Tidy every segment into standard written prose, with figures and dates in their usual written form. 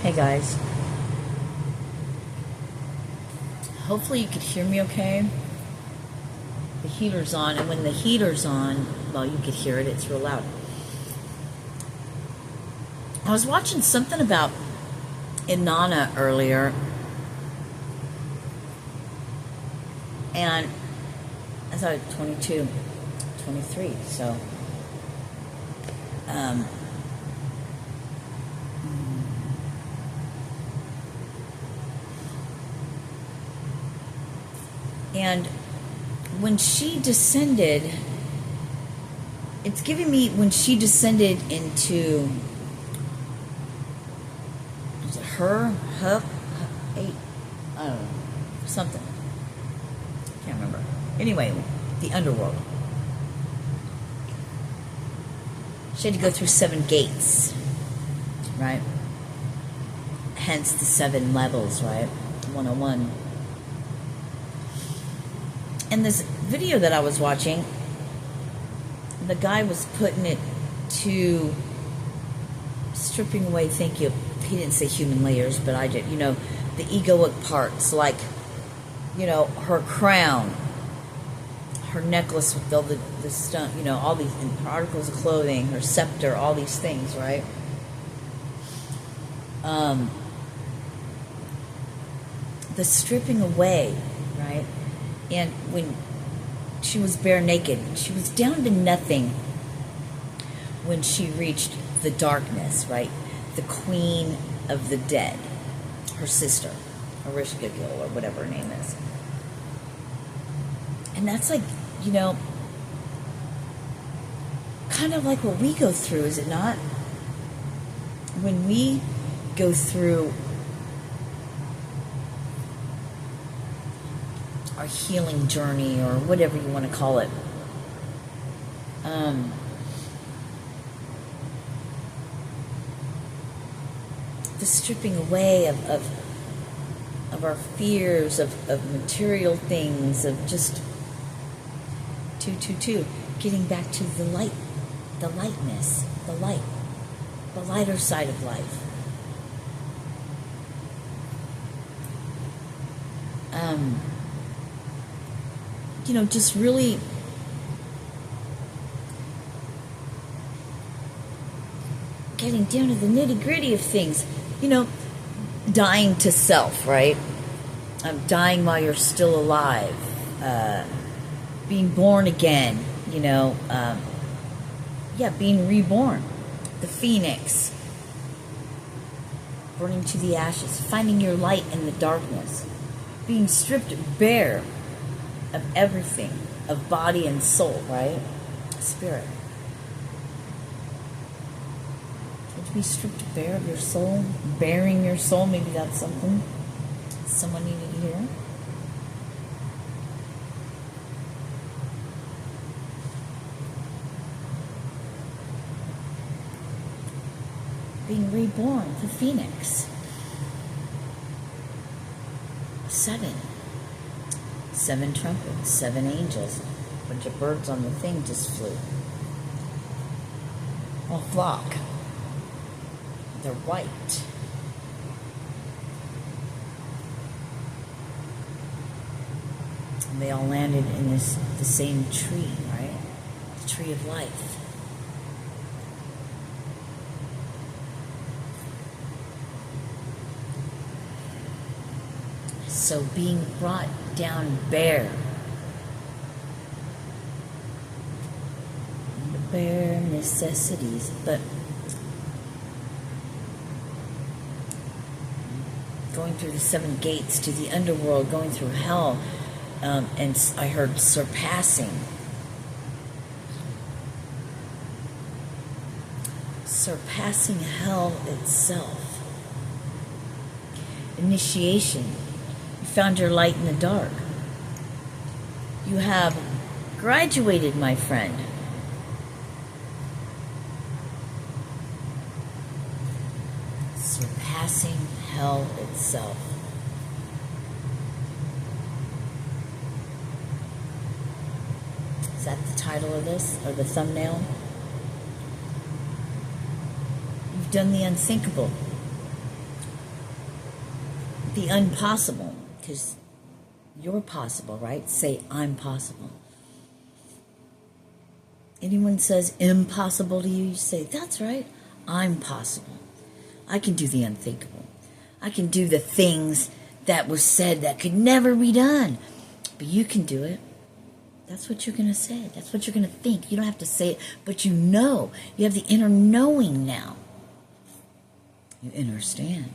Hey guys, hopefully you could hear me okay. The heater's on, and when the heater's on, well, you could hear it, it's real loud. I was watching something about Inanna earlier, and I thought it was 22, 23, so and when she descended, it's giving me when she descended into her, eight, I don't know, something. Can't remember. Anyway, the underworld. She had to go through 7 gates, right? Hence the 7 levels, right? 101. And this video that I was watching, the guy was putting it to stripping away, thank you, he didn't say human layers, but I did, the egoic parts, like, her crown, her necklace with all the stuff, all these articles of clothing, her scepter, all these things, right? The stripping away, right? And when she was bare naked, she was down to nothing when she reached the darkness, right? The queen of the dead, her sister, Orishgagil, or whatever her name is. And that's like, kind of like what we go through, is it not? When we go through our healing journey, or whatever you want to call it, the stripping away of our fears of material things, of just getting back to the light, the lightness, the lighter side of life. Just really getting down to the nitty-gritty of things. Dying to self, right? Dying while you're still alive. Being born again, being reborn. The phoenix. Burning to the ashes. Finding your light in the darkness. Being stripped bare of everything, of body and soul, right? Spirit. To be stripped bare of your soul, bearing your soul, maybe that's something someone needed to hear. Being reborn, the phoenix. 7 trumpets, 7 angels, a bunch of birds on the thing just flew. A flock. They're white. And they all landed in the same tree, right? The tree of life. So being brought down bare. The bare necessities, but going through the 7 gates to the underworld, going through hell, and I heard surpassing hell itself. Initiation. You found your light in the dark. You have graduated, my friend. Surpassing hell itself. Is that the title of this, or the thumbnail? You've done the unthinkable. the impossible, because you're possible, right? Say, I'm possible. Anyone says impossible to you, you say, that's right, I'm possible. I can do the unthinkable. I can do the things that was said that could never be done. But you can do it. That's what you're going to say. That's what you're going to think. You don't have to say it, but you know. You have the inner knowing now. You understand.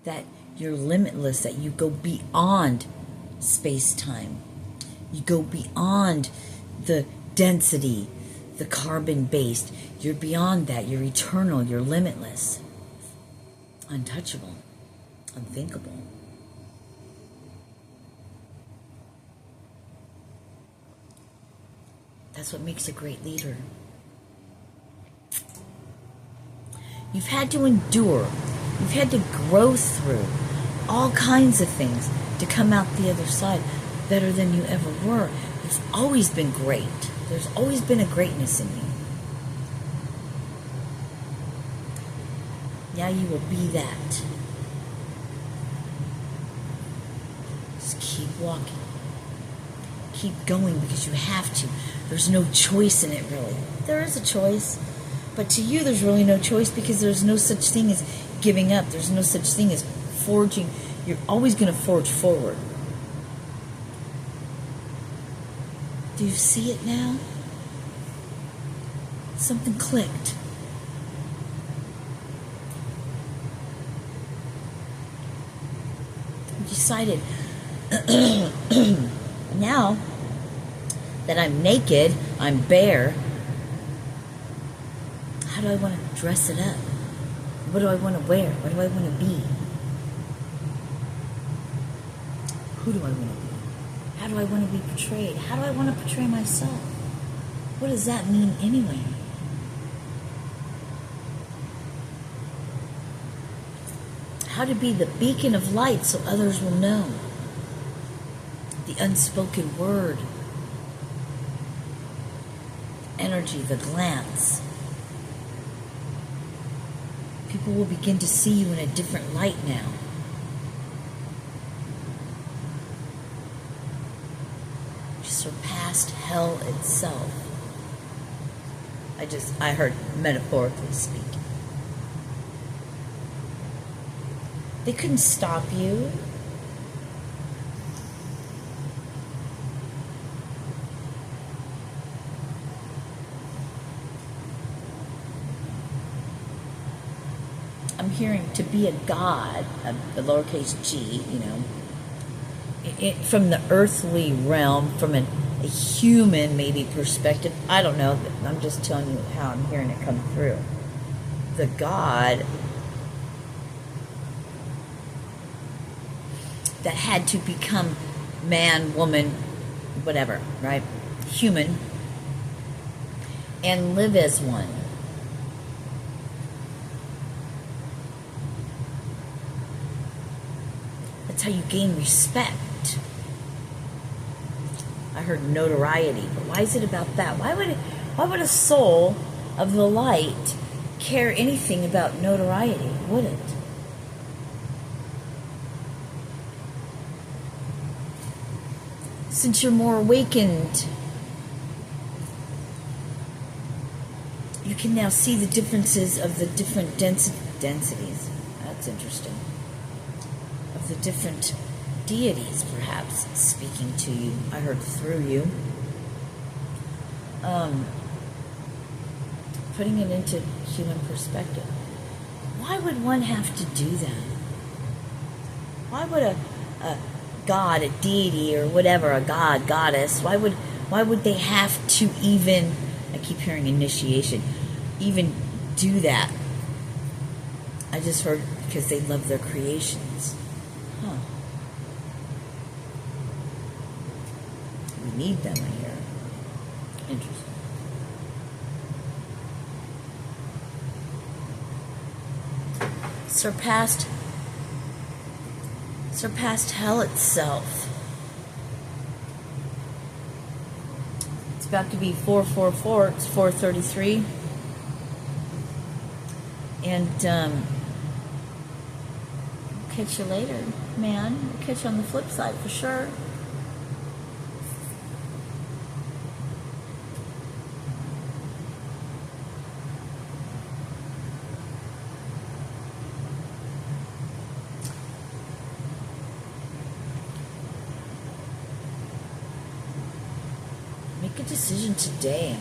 That you're limitless, that you go beyond space-time. You go beyond the density, the carbon-based. You're beyond that. You're eternal. You're limitless. Untouchable. Unthinkable. That's what makes a great leader. You've had to endure. You've had to grow through all kinds of things to come out the other side better than you ever were. You've always been great. There's always been a greatness in you. Now you will be that. Just keep walking. Keep going because you have to. There's no choice in it, really. There is a choice. But to you, there's really no choice because there's no such thing as giving up. There's no such thing as forging. You're always going to forge forward. Do you see it now? Something clicked. You decided, now that I'm naked, I'm bare, how do I want to dress it up? What do I want to wear? What do I want to be? Who do I want to be? How do I want to be portrayed? How do I want to portray myself? What does that mean anyway? How to be the beacon of light so others will know. The unspoken word. Energy, the glance. People will begin to see you in a different light now. You surpassed hell itself. I heard metaphorically speaking. They couldn't stop you. I'm hearing to be a god, a lowercase g, you know, from the earthly realm, from a human maybe perspective. I don't know. I'm just telling you how I'm hearing it come through. The god that had to become man, woman, whatever, right? Human, and live as one. That's how you gain respect. I heard notoriety, but why is it about that? Why would a soul of the light care anything about notoriety? Would it? Since you're more awakened, you can now see the differences of the different densities. That's interesting. Of the different deities, perhaps, speaking to you. I heard through you. Putting it into human perspective. Why would one have to do that? Why would a god, a deity, or whatever, a god, goddess, why would they have to even, I keep hearing initiation, even do that? I just heard because they love their creations. Huh. We need them in here. Interesting. Surpassed hell itself. It's about to be 444. It's 4:33. And catch you later, man. I'll catch you on the flip side for sure. Make a decision today.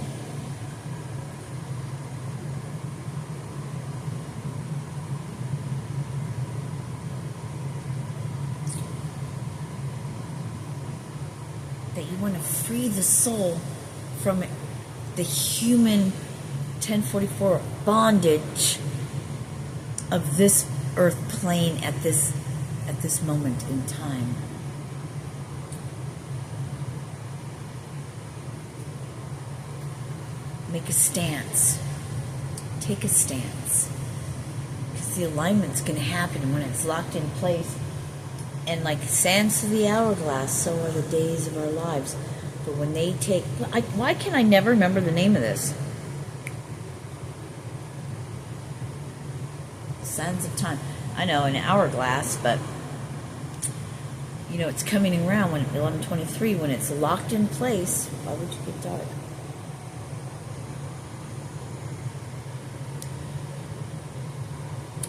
That you want to free the soul from the human 1044 bondage of this earth plane at this moment in time. Make a stance. Take a stance. Because the alignment's going to happen when it's locked in place. And like sands to the hourglass, so are the days of our lives. But when they take... why can I never remember the name of this? Sands of time. I know, an hourglass, but... You know, it's coming around when 11:23, when it's locked in place. Why would you get dark?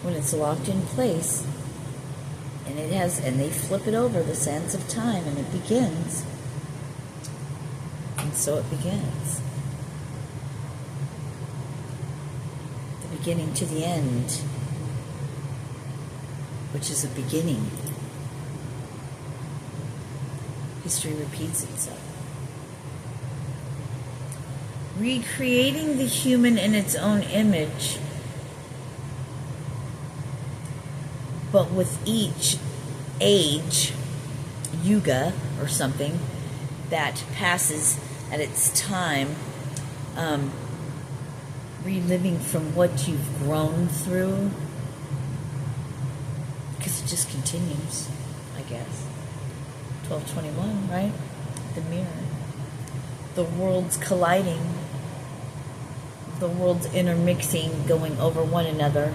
When it's locked in place... And they flip it over, the sands of time, and it begins. And so it begins. The beginning to the end, which is a beginning. History repeats itself. Recreating the human in its own image, but with each age, yuga or something, that passes at its time, reliving from what you've grown through, because it just continues, I guess. 12:21, right? The mirror. The worlds colliding, the worlds intermixing, going over one another.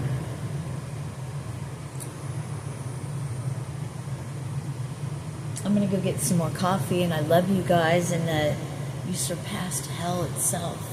I'm going to go get some more coffee, and I love you guys, and you surpassed hell itself.